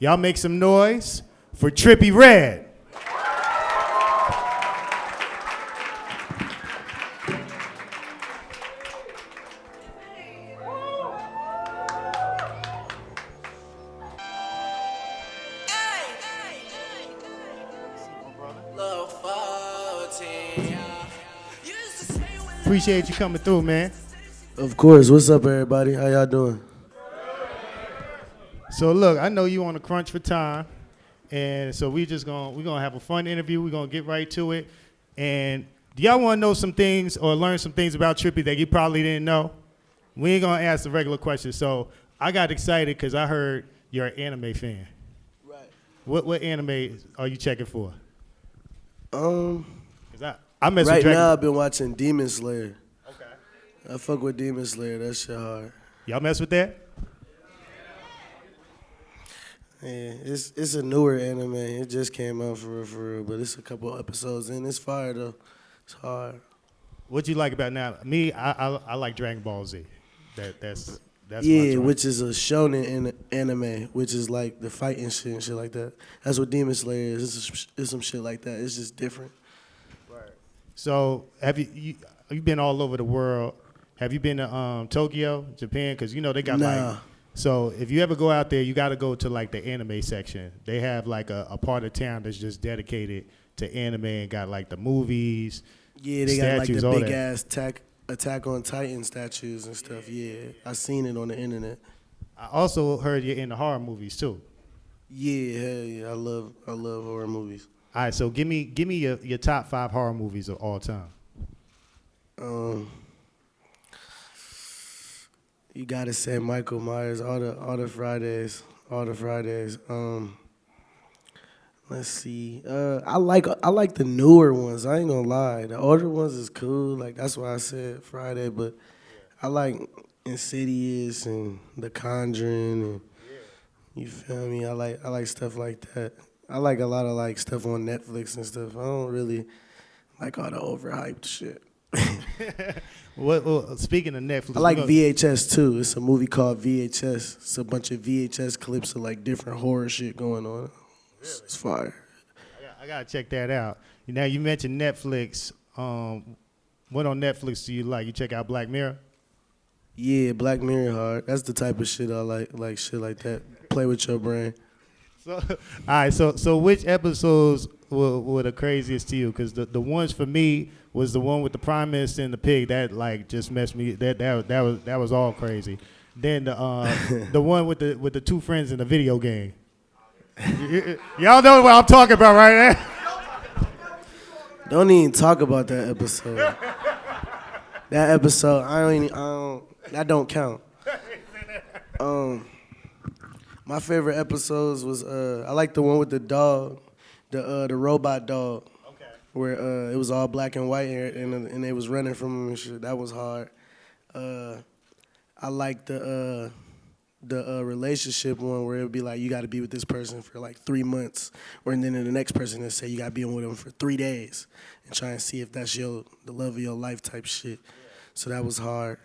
Y'all make some noise for Trippie Redd. Appreciate you coming through, man. Of course. What's up, everybody? How y'all doing? So look, I know you on a crunch for time, and so we're gonna have a fun interview. We're gonna get right to it. And do y'all want to know some things or learn some things about Trippie that you probably didn't know? We ain't gonna ask the regular questions. So I got excited because I heard you're an anime fan. Right. What anime are you checking for? 'Cause I mess Right with Dragon. now, I've been watching Demon Slayer. Okay. I fuck with Demon Slayer. That shit hard. Y'all mess with that? Yeah, it's a newer anime. It just came out for real, but it's a couple episodes in. It's fire though. It's hard. What you like about now? Me, I like Dragon Ball Z. That's Yeah, which is a shonen anime, which is like the fighting shit and shit like that. That's what Demon Slayer is. It's some shit like that. It's just different. Right. So have you've been all over the world? Have you been to Tokyo, Japan? Because you know they got like. So if you ever go out there, you got to go to like the anime section. They have like a part of town that's just dedicated to anime and got like the movies. Yeah, they got like statues, the all big that. ass Attack on Titan statues and stuff. Yeah, I seen it on the internet. I also heard you're into horror movies too. Yeah, hell yeah, I love horror movies. All right, so give me your top 5 horror movies of all time. You gotta say Michael Myers, all the Fridays. Let's see. I like the newer ones. I ain't gonna lie. The older ones is cool. Like that's why I said Friday. But I like Insidious and The Conjuring and you feel me. I like stuff like that. I like a lot of like stuff on Netflix and stuff. I don't really like all the overhyped shit. Well, speaking of Netflix, I like VHS too. It's a movie called VHS. It's a bunch of VHS clips of like different horror shit going on. It's fire. I gotta check that out. Now you mentioned Netflix. What on Netflix do you like? You check out Black Mirror? Yeah, Black Mirror hard. That's the type of shit I like shit like that. Play with your brain. So, all right. So which episodes were the craziest to you? Because the ones for me was the one with the Prime Minister and the pig. That like just messed me. That was all crazy. Then the one with the 2 friends in the video game. Y'all know what I'm talking about, right? Don't even talk about that episode. That episode, that don't count. My favorite episodes was I like the one with the dog, the robot dog, where it was all black and white and they was running from him and shit. That was hard. I like the relationship one where it would be like you got to be with this person for like 3 months, and then the next person would say you got to be with them for 3 days and try and see if that's the love of your life type shit. So that was hard.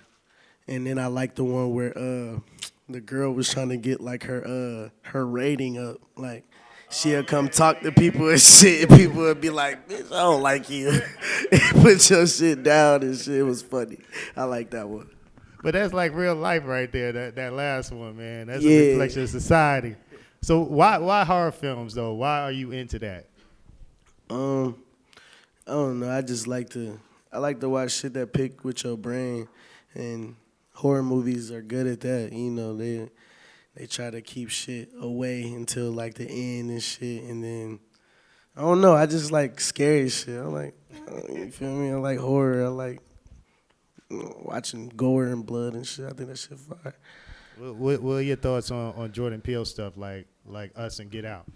And then I like the one where the girl was trying to get like her rating up, like she'll come talk to people and shit, and people would be like, "Bitch, I don't like you." Put your shit down and shit. It was funny. I like that one. But that's like real life right there. That last one, man. That's a reflection of society. So why horror films though? Why are you into that? I don't know. I just like to watch shit that pick with your brain, and horror movies are good at that. You know, they try to keep shit away until like the end and shit, and then I don't know. I just like scary shit. I like, you feel me? I like horror. I like watching gore and blood and shit. I think that shit fire. What are your thoughts on Jordan Peele stuff like Us and Get Out?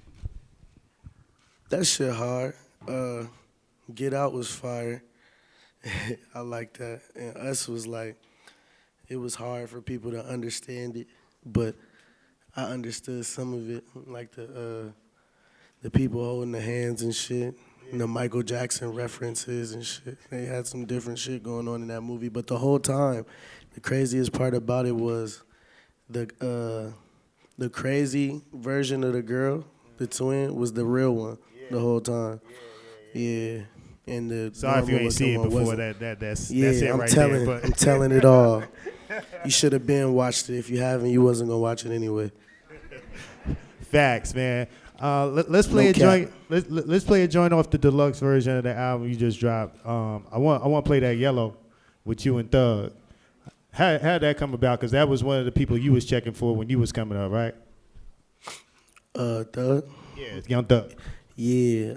That shit hard. Get Out was fire. I like that. And Us was like, it was hard for people to understand it, but I understood some of it, like the people holding the hands and shit, and the Michael Jackson references and shit. They had some different shit going on in that movie, but the whole time, the craziest part about it was the the crazy version of the girl, the twin, was the real one the whole time. Yeah. And the Sorry if you ain't see it before. wasn't. That's Yeah, it I'm right telling, there. But I'm telling it all. You should have been watched it. If you haven't, you wasn't gonna watch it anyway. Facts, man. Let's play a joint. Let's play a joint off the deluxe version of the album you just dropped. I want to play that Yellow with you and Thug. How'd that come about? Because that was one of the people you was checking for when you was coming up, right? Thug? Yeah, it's Young Thug. Yeah,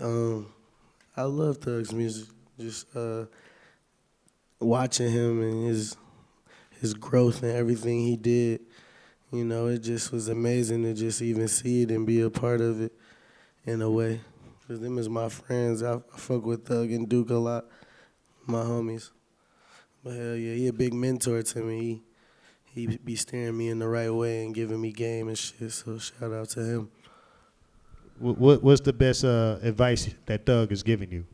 I love Thug's music. Just watching him and his growth and everything he did, you know, it just was amazing to just even see it and be a part of it in a way. Because them is my friends. I fuck with Thug and Duke a lot, my homies. But hell yeah, he a big mentor to me. He be steering me in the right way and giving me game and shit, so shout out to him. What's the best advice that Thug has given you?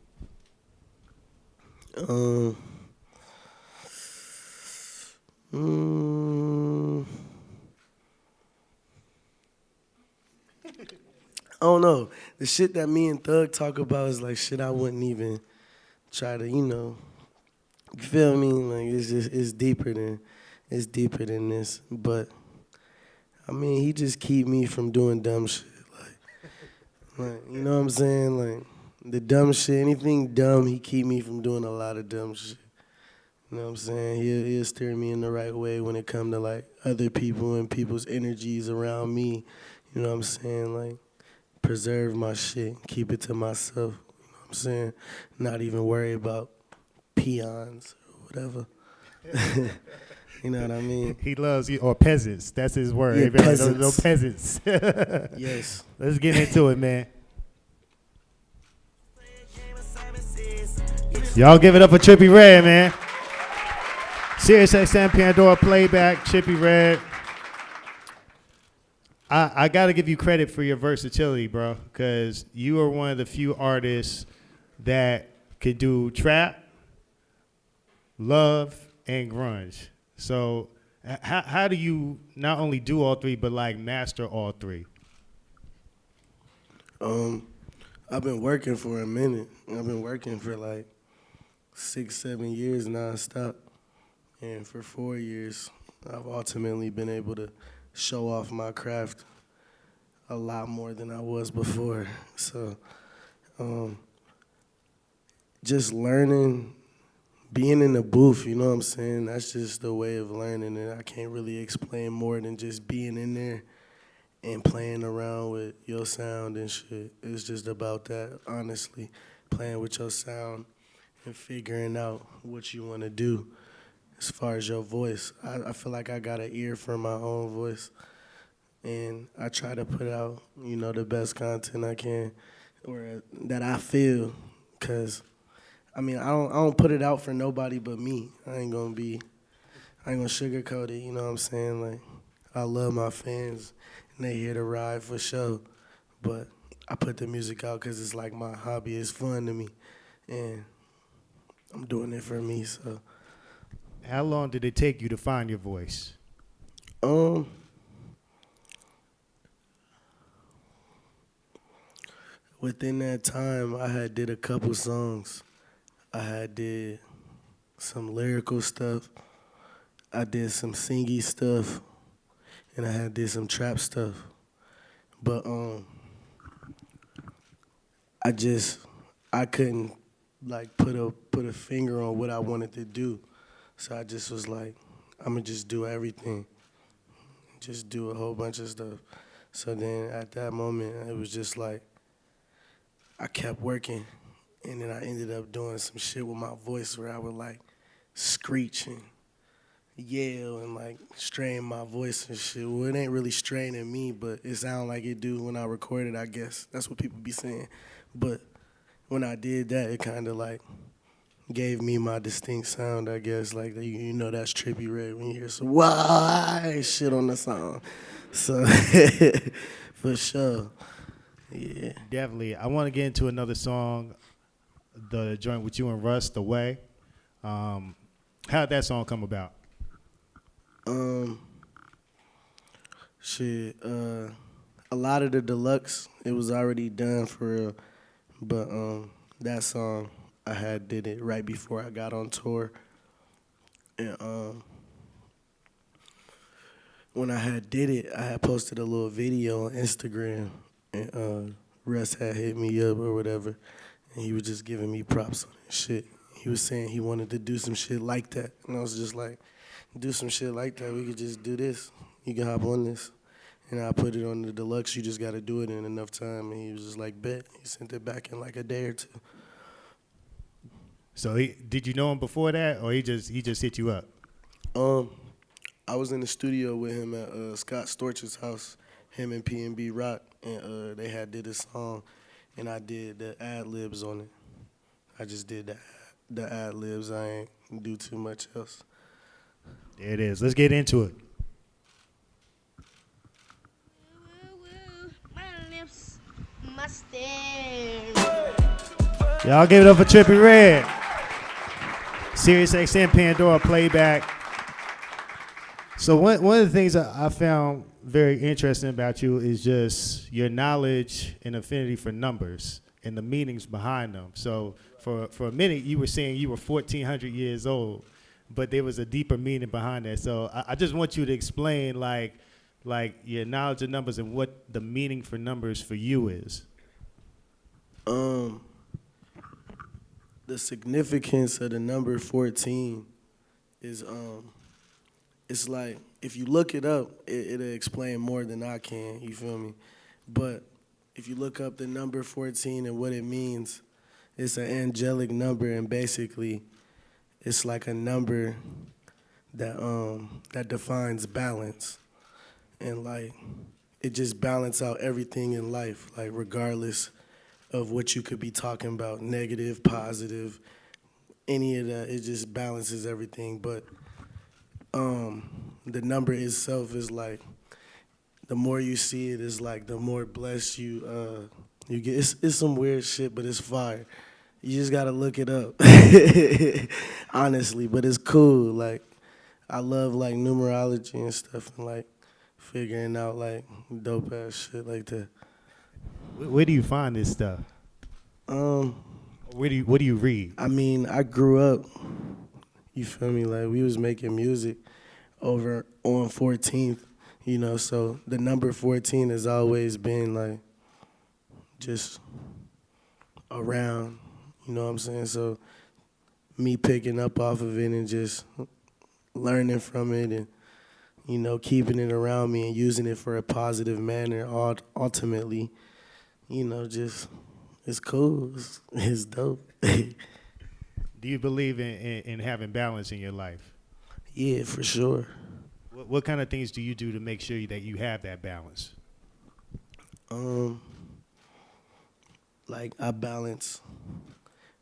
I don't know. The shit that me and Thug talk about is like shit I wouldn't even try to, you feel me? Like it's deeper than this. But I mean, he just keep me from doing dumb shit. Like you know what I'm saying? Like the dumb shit, anything dumb, he keep me from doing a lot of dumb shit. You know what I'm saying? He'll steer me in the right way when it come to like other people and people's energies around me. You know what I'm saying? Like preserve my shit, keep it to myself. You know what I'm saying? Not even worry about peons or whatever. You know what I mean? He loves you, or peasants. That's his word. Yeah, peasants. No peasants. Yes. Let's get into it, man. Y'all give it up for Trippie Redd, man. Sirius XM Pandora Playback, Trippie Redd. I got to give you credit for your versatility, bro, because you are one of the few artists that could do trap, love, and grunge. So how do you not only do all three, but like master all three? I've been working for a minute. I've been working for like 6-7 years nonstop. And for 4 years, I've ultimately been able to show off my craft a lot more than I was before. So just learning, being in the booth, you know what I'm saying? That's just the way of learning, and I can't really explain more than just being in there and playing around with your sound and shit. It's just about that, honestly, playing with your sound and figuring out what you want to do as far as your voice. I feel like I got an ear for my own voice, and I try to put out, the best content I can, or that I feel, because I don't put it out for nobody but me. I ain't gonna sugarcoat it, you know what I'm saying? Like, I love my fans, and they here to ride for sure, but I put the music out because it's like my hobby. It's fun to me, and I'm doing it for me, so. How long did it take you to find your voice? Within that time, I had did a couple songs. I had did some lyrical stuff. I did some singy stuff, and I had did some trap stuff. But I couldn't like put a finger on what I wanted to do. So I just was like, I'm gonna just do everything. Just do a whole bunch of stuff. So then at that moment, it was just like, I kept working, and then I ended up doing some shit with my voice where I would like screech and yell and like strain my voice and shit. Well, it ain't really straining me, but it sound like it do when I record it, I guess. That's what people be saying. But when I did that, it kind of like gave me my distinct sound, I guess. Like, that's Trippie Redd when you hear some why shit on the song. So, for sure. Yeah. Definitely. I want to get into another song, the joint with you and Russ, The Way. How'd that song come about? Shit, a lot of the deluxe, it was already done for real. But that song, I had did it right before I got on tour. And when I had did it, I had posted a little video on Instagram. And Russ had hit me up or whatever. And he was just giving me props on that shit. He was saying he wanted to do some shit like that. And I was just like, do some shit like that. We could just do this. You can hop on this. And I put it on the deluxe. You just got to do it in enough time. And he was just like, bet. He sent it back in like a day or two. So did you know him before that, or he just hit you up? I was in the studio with him at Scott Storch's house, him and P&B Rock, and they had did a song, and I did the ad-libs on it. I just did the ad-libs. I ain't do too much else. There it is. Let's get into it. My lips must stare. Y'all give it up for Trippie Redd. Sirius XM Pandora Playback. So one of the things I found very interesting about you is just your knowledge and affinity for numbers and the meanings behind them. So for a minute, you were saying you were 1,400 years old, but there was a deeper meaning behind that. So I just want you to explain like your knowledge of numbers and what the meaning for numbers for you is. The significance of the number 14 is it's like if you look it up, it'll explain more than I can, you feel me? But if you look up the number 14 and what it means, it's an angelic number, and basically it's like a number that defines balance. And like it just balances out everything in life, like regardless of what you could be talking about, negative, positive, any of that, it just balances everything. But the number itself is like, the more you see it, is like the more blessed you get. It's some weird shit, but it's fire. You just gotta look it up, honestly. But it's cool. Like I love like numerology and stuff, and like figuring out like dope ass shit like that. Where do you find this stuff? What do you read? I mean, I grew up, you feel me, like we was making music over on 14th, you know, so the number 14 has always been like just around, you know what I'm saying? So me picking up off of it and just learning from it and, you know, keeping it around me and using it for a positive manner ultimately, you know, just, it's cool. It's dope. Do you believe in having balance in your life? Yeah, for sure. What kind of things do you do to make sure that you have that balance? Like I balance,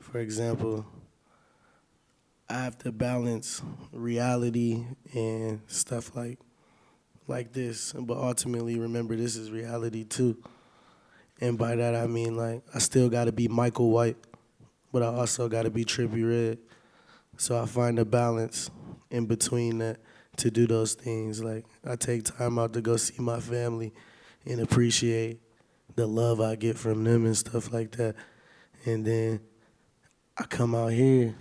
for example, I have to balance reality and stuff like this, but ultimately remember this is reality too. And by that I mean like I still gotta be Michael White, but I also gotta be Trippie Redd. So I find a balance in between that to do those things. Like I take time out to go see my family and appreciate the love I get from them and stuff like that. And then I come out here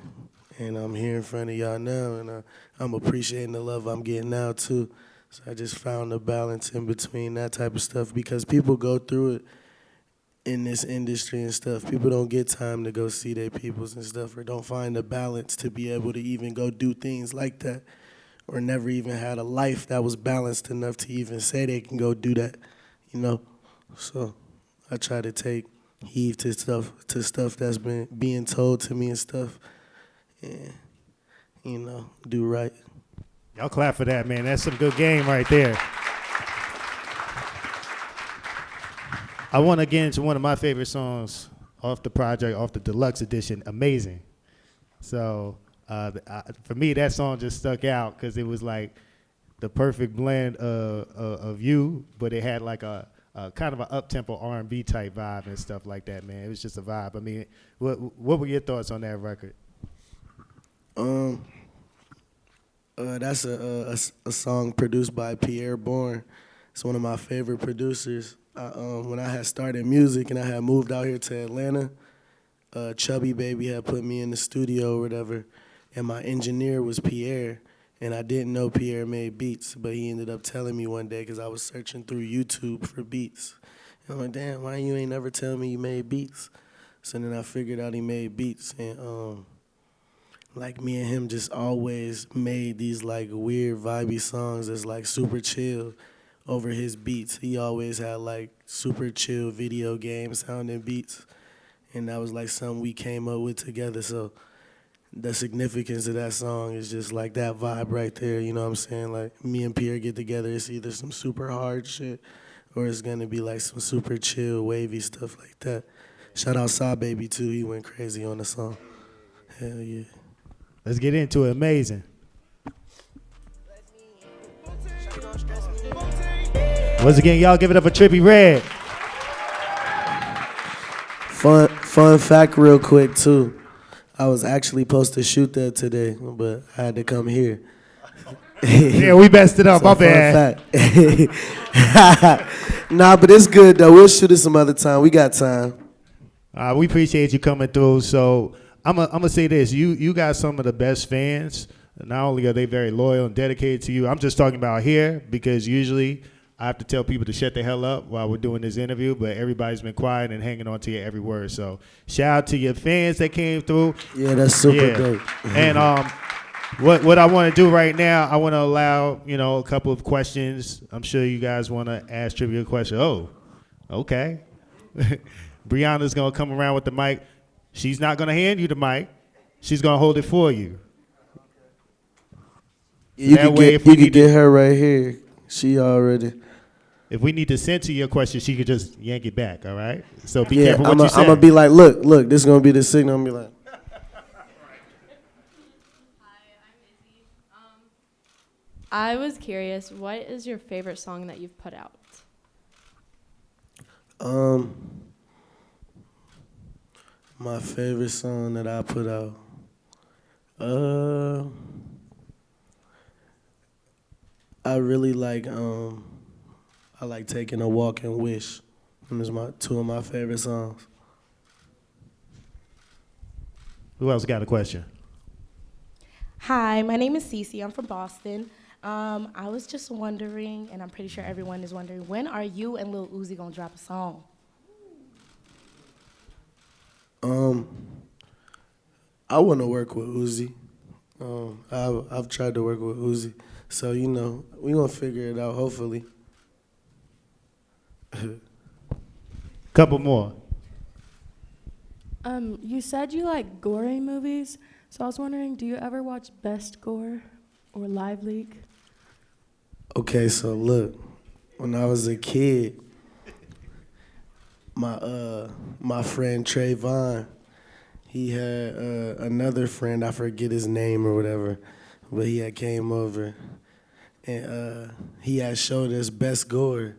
and I'm here in front of y'all now, and I'm appreciating the love I'm getting now too. So I just found a balance in between that type of stuff, because people go through it in this industry and stuff. People don't get time to go see their peoples and stuff, or don't find a balance to be able to even go do things like that, or never even had a life that was balanced enough to even say they can go do that, you know? So I try to take heed to stuff that's been being told to me and stuff, and, you know, do right. Y'all clap for that, man. That's some good game right there. I want to get into one of my favorite songs off the project, off the deluxe edition, Amazing. So for me, that song just stuck out because it was like the perfect blend of you, but it had like a kind of an up-tempo R&B type vibe and stuff like that, man. It was just a vibe. I mean, what were your thoughts on that record? That's a song produced by Pierre Bourne. It's one of my favorite producers. When I had started music and I had moved out here to Atlanta, Chubby Baby had put me in the studio or whatever, and my engineer was Pierre, and I didn't know Pierre made beats, but he ended up telling me one day because I was searching through YouTube for beats. And I'm like, damn, why you ain't never tell me you made beats? So then I figured out he made beats, and like me and him just always made these like weird vibey songs that's like super chill over his beats. He always had like super chill video game sounding beats, and that was like something we came up with together. So the significance of that song is just like that vibe right there, you know what I'm saying? Like me and Pierre get together, it's either some super hard shit or it's gonna be like some super chill, wavy stuff like that. Shout out Saw Baby too, he went crazy on the song. Hell yeah. Let's get into it. Amazing. Once again, y'all give it up for Trippie Redd. Fun fact real quick too. I was actually supposed to shoot that today, but I had to come here. Yeah, we messed it up. My bad. Nah, but it's good though. We'll shoot it some other time. We got time. We appreciate you coming through. So I'm gonna say this: you got some of the best fans. Not only are they very loyal and dedicated to you, I'm just talking about here because usually I have to tell people to shut the hell up while we're doing this interview, but everybody's been quiet and hanging on to your every word. So shout out to your fans that came through. Yeah, that's super great. And what I want to do right now, I want to allow a couple of questions. I'm sure you guys want to ask Trippie a question. Oh, okay. Brianna's gonna come around with the mic. She's not gonna hand you the mic. She's gonna hold it for you. You can get her right here. She already. If we need to censor your question, she could just yank it back. All right. So be careful what you say. I'm gonna be like, look. This is gonna be the signal. I'm gonna be like. Hi, I'm Izzy. I was curious, what is your favorite song that you've put out? My favorite song that I put out. I really like I like Taking a Walk and Wish. Them is two of my favorite songs. Who else got a question? Hi, my name is Cece. I'm from Boston. I was just wondering, and I'm pretty sure everyone is wondering, when are you and Lil Uzi gonna drop a song? I want to work with Uzi. I've tried to work with Uzi. So, we going to figure it out, hopefully. Couple more. You said you like gory movies, so I was wondering, do you ever watch Best Gore or Live Leak? Okay, so look, when I was a kid, my friend Trayvon, he had another friend, I forget his name or whatever, but he had came over and he had showed us Best Gore.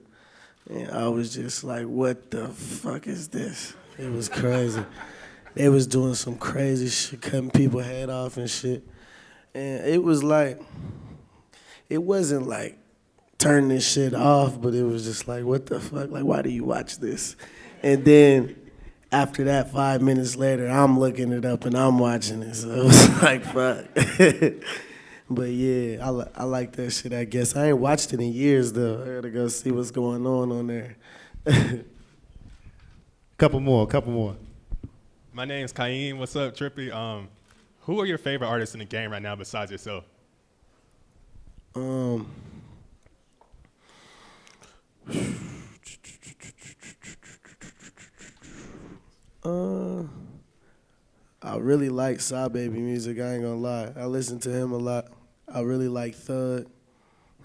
And I was just like, what the fuck is this? It was crazy. They was doing some crazy shit, cutting people's head off and shit. And it was like, it wasn't like turn this shit off, but it was just like, what the fuck? Like, why do you watch this? And then after that, 5 minutes later, I'm looking it up and I'm watching it. So it was like, fuck. But yeah, I like that shit, I guess. I ain't watched it in years, though. I gotta go see what's going on there. Couple more. My name's Kaim. What's up, Trippie? Who are your favorite artists in the game right now besides yourself? I really like Saw Baby music, I ain't gonna lie. I listen to him a lot. I really like Thug.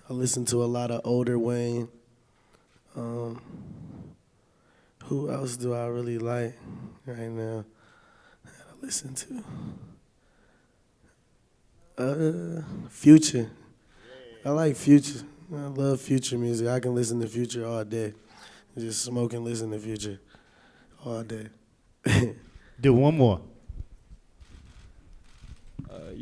I listen to a lot of older Wayne. Who else do I really like right now that I listen to? Future. I like Future. I love Future music. I can listen to Future all day. Just smoke and listen to Future all day. Do one more.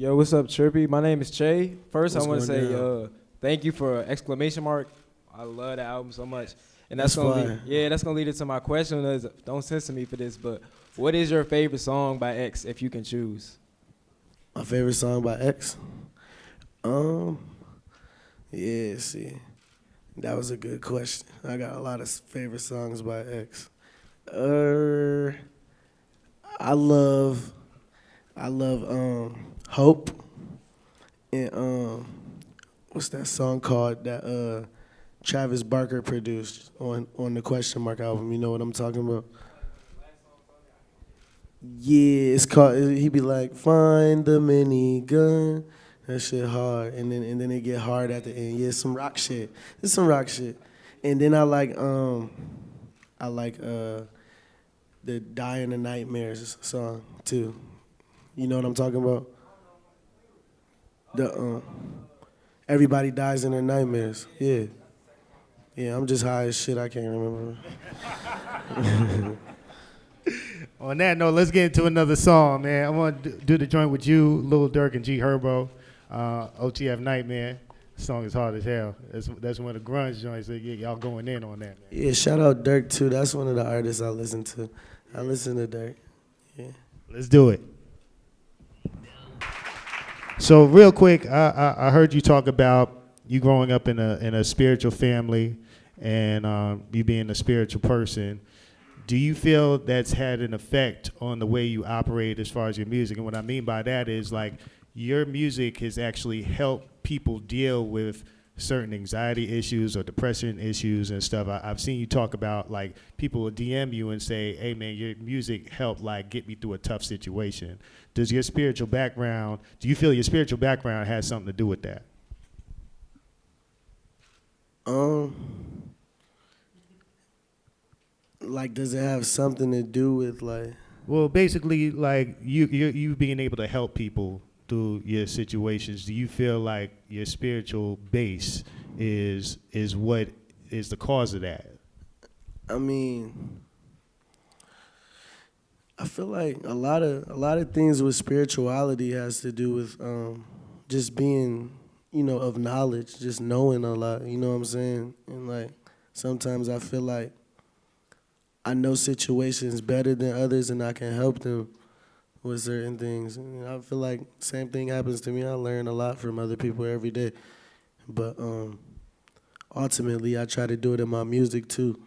What's up, Trippie? My name is Che. First, I What's want to going say down? thank you for exclamation mark I love that album so much. And That's fire. that's gonna lead into my question. Don't censor me for this, but what is your favorite song by X, if you can choose? My favorite song by X? Yeah, see, that was a good question. I got a lot of favorite songs by X. I love Hope and what's that song called that Travis Barker produced on the Question Mark album. You know what I'm talking about? Yeah, it's called. He be like, find the minigun. That shit hard, and then it get hard at the end. Yeah, some rock shit. It's some rock shit, and then I like the Die in the Nightmares song too. You know what I'm talking about? The Everybody Dies in Their Nightmares. Yeah. Yeah, I'm just high as shit. I can't remember. On that note, let's get into another song, man. I want to do the joint with you, Lil Durk and G Herbo, OTF Nightmare. The song is hard as hell. That's one of the grunge joints. So y'all going in on that, man. Yeah, shout out Durk too. That's one of the artists I listen to. I listen to Durk. Yeah. Let's do it. So real quick, I heard you talk about you growing up in a spiritual family and you being a spiritual person. Do you feel that's had an effect on the way you operate as far as your music? And what I mean by that is like your music has actually helped people deal with certain anxiety issues or depression issues and stuff. I've seen you talk about like people will DM you and say, hey man, your music helped like get me through a tough situation. Do you feel your spiritual background has something to do with that? Like, does it have something to do with like? Well, basically, like you being able to help people through your situations. Do you feel like your spiritual base is what is the cause of that? I mean, I feel like a lot of things with spirituality has to do with just being, of knowledge, just knowing a lot. You know what I'm saying? And like sometimes I feel like I know situations better than others and I can help them with certain things. And I feel like same thing happens to me. I learn a lot from other people every day. But ultimately, I try to do it in my music too.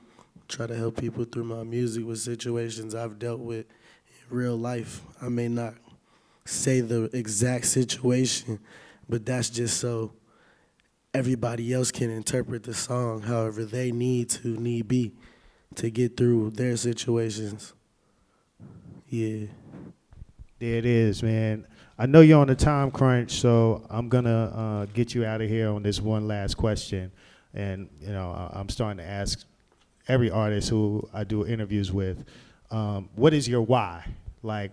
Try to help people through my music with situations I've dealt with in real life. I may not say the exact situation, but that's just so everybody else can interpret the song however they need be to get through their situations. Yeah. There it is, man. I know you're on a time crunch, so I'm gonna get you out of here on this one last question. And I'm starting to ask every artist who I do interviews with, what is your why? Like,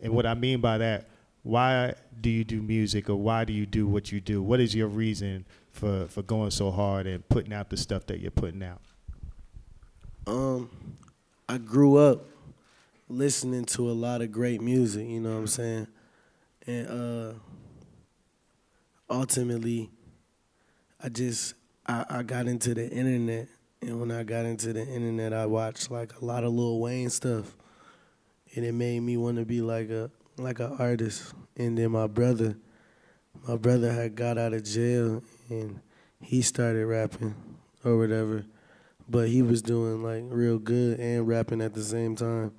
and what I mean by that, why do you do music or why do you do what you do? What is your reason for going so hard and putting out the stuff that you're putting out? I grew up listening to a lot of great music, you know what I'm saying? And ultimately, I got into the internet, and when I got into the internet, I watched like a lot of Lil Wayne stuff, and it made me want to be like an artist. And then my brother had got out of jail, and he started rapping or whatever. But he was doing like real good and rapping at the same time.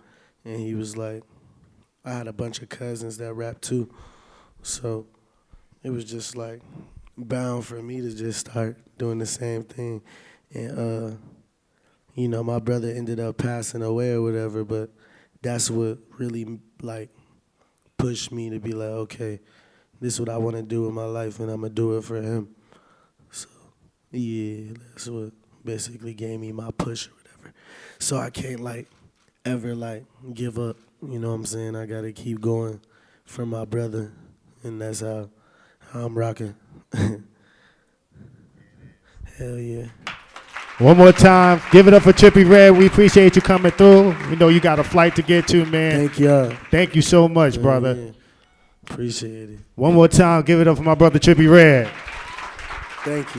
And he was like, I had a bunch of cousins that rap too. So it was just like bound for me to just start doing the same thing. And, my brother ended up passing away or whatever, but that's what really like pushed me to be like, okay, this is what I want to do in my life and I'm going to do it for him. So yeah, that's what basically gave me my push or whatever. So I can't like ever like give up, you know what I'm saying? I gotta keep going for my brother, and that's how I'm rocking. Hell yeah. One more time, give it up for Trippie Redd. We appreciate you coming through. We know you got a flight to get to, man. Thank y'all. Thank you so much, brother. Yeah. Appreciate it. One more time, give it up for my brother Trippie Redd. Thank you.